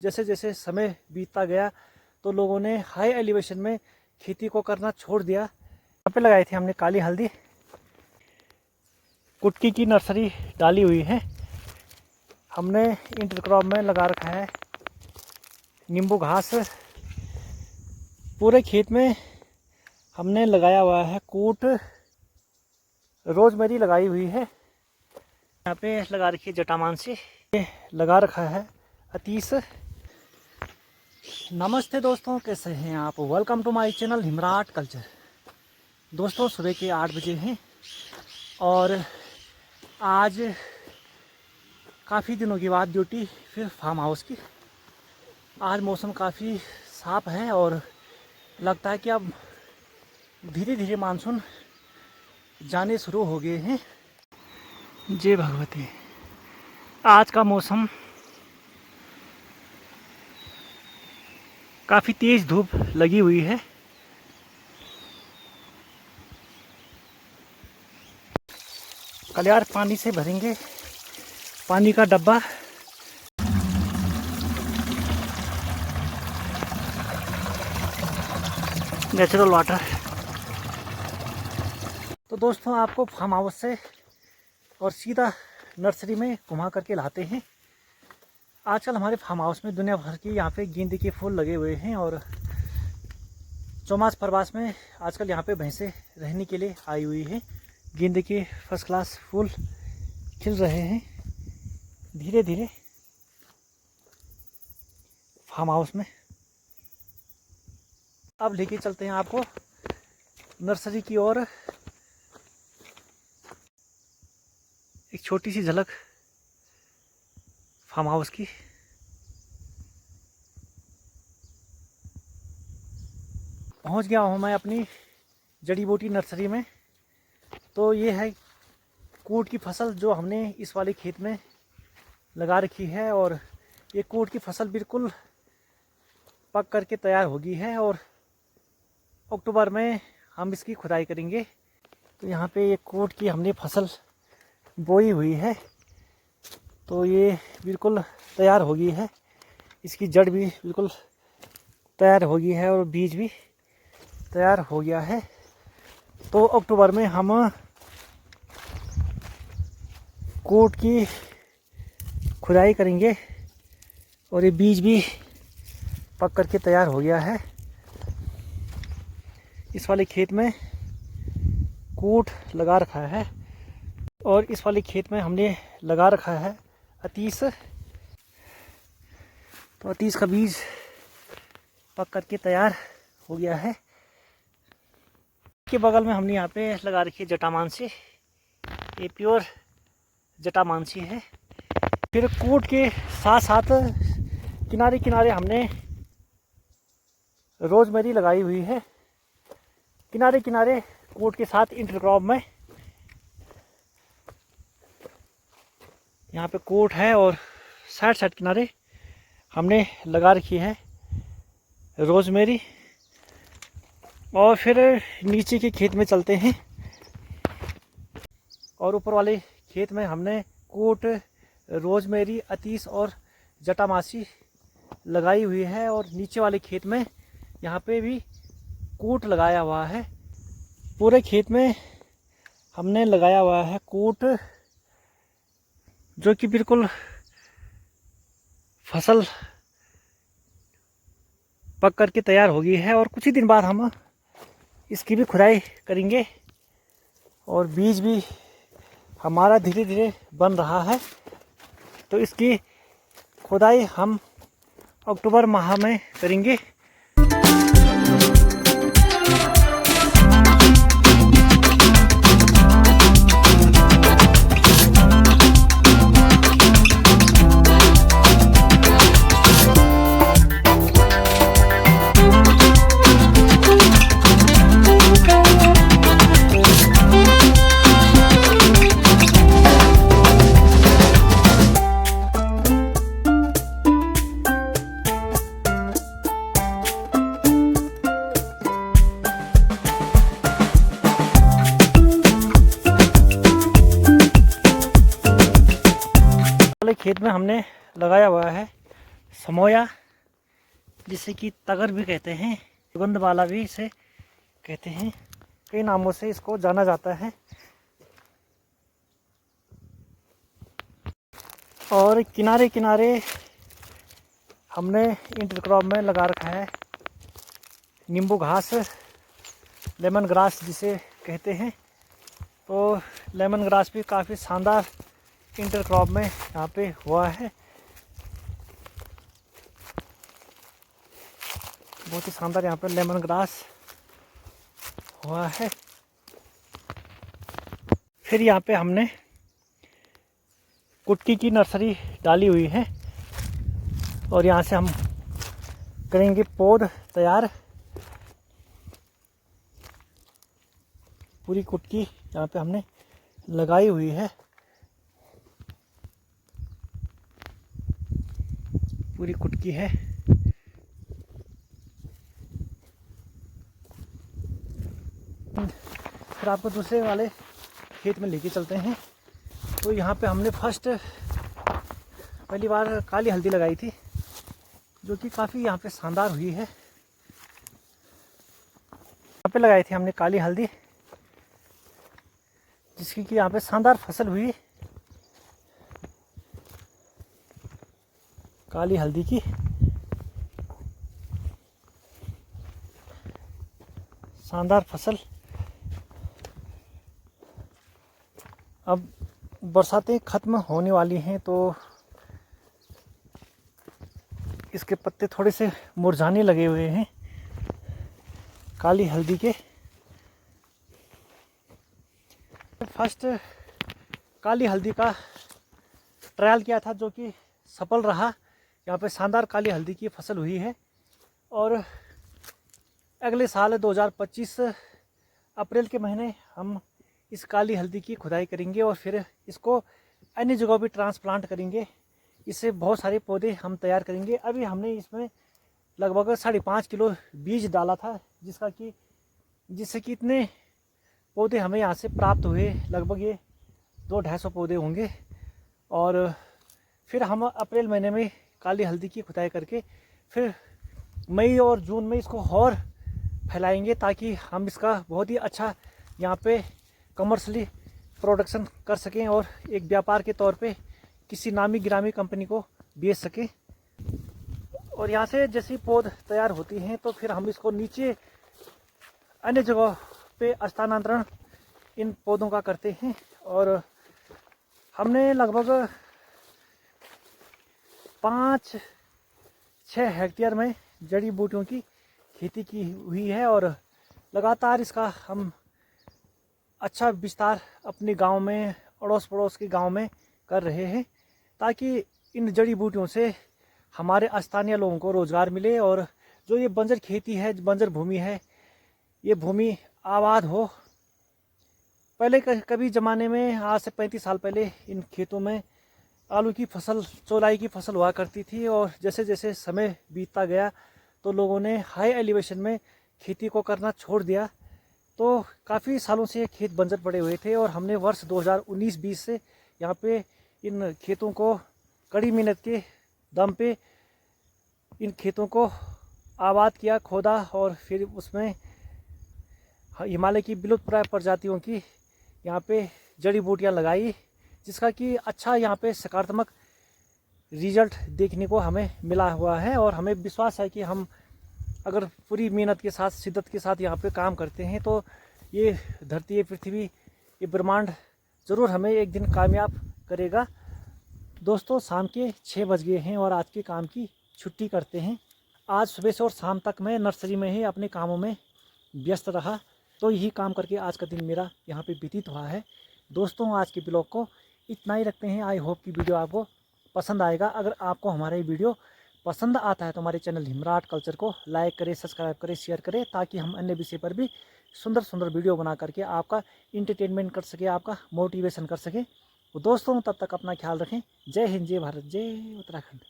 जैसे जैसे समय बीतता गया तो लोगों ने हाई एलिवेशन में खेती को करना छोड़ दिया। यहाँ पे लगाई थी हमने काली हल्दी, कुटकी की नर्सरी डाली हुई है। हमने इंटरक्रॉप में लगा रखा है नींबू घास। पूरे खेत में हमने लगाया हुआ है कूट, रोजमेरी लगाई हुई है। यहाँ पे लगा रखी है जटामांसी, लगा रखा है अतीस। नमस्ते दोस्तों, कैसे हैं आप? वेलकम टू माय चैनल हिमराट कल्चर। दोस्तों सुबह के 8 बजे हैं और आज काफ़ी दिनों के बाद ड्यूटी फिर फार्म हाउस की। आज मौसम काफ़ी साफ़ है और लगता है कि अब धीरे धीरे मानसून जाने शुरू हो गए हैं। जय भगवती। आज का मौसम काफ़ी तेज़ धूप लगी हुई है। कल यार पानी से भरेंगे पानी का डब्बा। Natural water. तो दोस्तों आपको फार्म हाउस से और सीधा नर्सरी में घुमा करके लाते हैं। आजकल हमारे फार्म हाउस में दुनिया भर के यहाँ पे गेंदे के फूल लगे हुए हैं और चौमास प्रवास में आजकल यहाँ पे भैंसें रहने के लिए आई हुई हैं। गेंदे के फर्स्ट क्लास फूल खिल रहे हैं धीरे धीरे फार्म हाउस में। अब लेके चलते हैं आपको नर्सरी की ओर। एक छोटी सी झलक फार्म हाउस की। पहुंच गया हूं मैं अपनी जड़ी बूटी नर्सरी में। तो ये है कूट की फसल जो हमने इस वाले खेत में लगा रखी है और ये कूट की फसल बिल्कुल पक करके तैयार हो गई है और अक्टूबर में हम इसकी खुदाई करेंगे। तो यहाँ पे ये कूट की हमने फसल बोई हुई है तो ये बिल्कुल तैयार हो गई है। इसकी जड़ भी बिल्कुल तैयार हो गई है और बीज भी तैयार हो गया है। तो अक्टूबर में हम कूट की खुदाई करेंगे और ये बीज भी पक करके तैयार हो गया है। इस वाले खेत में कूट लगा रखा है और इस वाले खेत में हमने लगा रखा है अतीस। तो अतीस का बीज पक करके तैयार हो गया है। के बगल में हमने यहाँ पे लगा रखी है जटामांसी। ये प्योर जटामांसी है। फिर कूट के साथ साथ किनारे किनारे हमने रोजमेरी लगाई हुई है। किनारे किनारे कूट के साथ इंटरक्रॉप में यहाँ पे कूट है और साइड साइड किनारे हमने लगा रखी है रोजमेरी। और फिर नीचे के खेत में चलते हैं और ऊपर वाले खेत में हमने कूट, रोजमेरी, अतीस और जटामांसी लगाई हुई है। और नीचे वाले खेत में यहाँ पे भी कूट लगाया हुआ है। पूरे खेत में हमने लगाया हुआ है कूट जो कि बिल्कुल फसल पक करके तैयार हो गई है और कुछ ही दिन बाद हम इसकी भी खुदाई करेंगे और बीज भी हमारा धीरे धीरे बन रहा है। तो इसकी खुदाई हम अक्टूबर माह में करेंगे। खेत में हमने लगाया हुआ है समोया, जिसे कि तगर भी कहते हैं, सुगंध वाला भी इसे कहते हैं, कई नामों से इसको जाना जाता है। और किनारे किनारे हमने इंटरक्रॉप में लगा रखा है नींबू घास, लेमन ग्रास जिसे कहते हैं। तो लेमन ग्रास भी काफ़ी शानदार इंटरक्रॉप में यहाँ पे हुआ है, बहुत ही शानदार यहाँ पे लेमन ग्रास हुआ है। फिर यहाँ पे हमने कुटकी की नर्सरी डाली हुई है और यहाँ से हम करेंगे पौध तैयार। पूरी कुटकी यहाँ पे हमने लगाई हुई है, पूरी कुटकी है। फिर आपको दूसरे वाले खेत में लेके चलते हैं। तो यहाँ पे हमने पहली बार काली हल्दी लगाई थी, जो कि काफ़ी यहाँ पे शानदार हुई है। यहाँ पे लगाई थी हमने काली हल्दी, जिसकी कि यहाँ पे शानदार फसल हुई काली हल्दी की। शानदार फसल। अब बरसातें ख़त्म होने वाली हैं, तो इसके पत्ते थोड़े से मुरझाने लगे हुए हैं काली हल्दी के। फर्स्ट काली हल्दी का ट्रायल किया था, जो कि सफल रहा। यहाँ पे शानदार काली हल्दी की फसल हुई है और अगले साल 2025 अप्रैल के महीने हम इस काली हल्दी की खुदाई करेंगे और फिर इसको अन्य जगहों पे ट्रांसप्लांट करेंगे। इससे बहुत सारे पौधे हम तैयार करेंगे। अभी हमने इसमें लगभग 5.5 किलो बीज डाला था, जिससे कि इतने पौधे हमें यहाँ से प्राप्त हुए। लगभग ये 200-250 पौधे होंगे। और फिर हम अप्रैल महीने में काली हल्दी की खुदाई करके फिर मई और जून में इसको और फैलाएंगे, ताकि हम इसका बहुत ही अच्छा यहाँ पे कमर्शियली प्रोडक्शन कर सकें और एक व्यापार के तौर पे किसी नामी गिरामी कंपनी को बेच सकें। और यहाँ से जैसी पौध तैयार होती हैं, तो फिर हम इसको नीचे अन्य जगह पे स्थानांतरण इन पौधों का करते हैं। और हमने लगभग 5-6 हेक्टेयर में जड़ी बूटियों की खेती की हुई है और लगातार इसका हम अच्छा विस्तार अपने गांव में, अड़ोस पड़ोस के गांव में कर रहे हैं, ताकि इन जड़ी बूटियों से हमारे स्थानीय लोगों को रोज़गार मिले और जो ये बंजर खेती है, बंजर भूमि है, ये भूमि आबाद हो। पहले कभी ज़माने में, आज से 35 साल पहले, इन खेतों में आलू की फसल, चौलाई की फसल हुआ करती थी। और जैसे जैसे समय बीतता गया तो लोगों ने हाई एलिवेशन में खेती को करना छोड़ दिया। तो काफ़ी सालों से ये खेत बंजर पड़े हुए थे और हमने वर्ष 2019-20 से यहाँ पे इन खेतों को कड़ी मेहनत के दम पे इन खेतों को आबाद किया, खोदा और फिर उसमें हिमालय की विलुप्तप्राय प्रजातियों की यहाँ पे जड़ी बूटियाँ लगाई, जिसका कि अच्छा यहाँ पे सकारात्मक रिजल्ट देखने को हमें मिला हुआ है। और हमें विश्वास है कि हम अगर पूरी मेहनत के साथ, शिद्दत के साथ यहाँ पे काम करते हैं, तो ये धरती, ये पृथ्वी, ये ब्रह्मांड ज़रूर हमें एक दिन कामयाब करेगा। दोस्तों, शाम के 6 बज गए हैं और आज के काम की छुट्टी करते हैं। आज सुबह से और शाम तक मैं नर्सरी में ही अपने कामों में व्यस्त रहा, तो यही काम करके आज का दिन मेरा यहाँ पे व्यतीत हुआ है। दोस्तों, आज के ब्लॉग को इतना ही रखते हैं। आई होप कि वीडियो आपको पसंद आएगा। अगर आपको हमारा ये वीडियो पसंद आता है तो हमारे चैनल हिमराट कल्चर को लाइक करें, सब्सक्राइब करें, शेयर करें, ताकि हम अन्य विषय पर भी सुंदर सुंदर वीडियो बना करके आपका इंटरटेनमेंट कर सके, आपका मोटिवेशन कर सके। तो दोस्तों, तब तक अपना ख्याल रखें। जय हिंद, जय भारत, जय उत्तराखंड।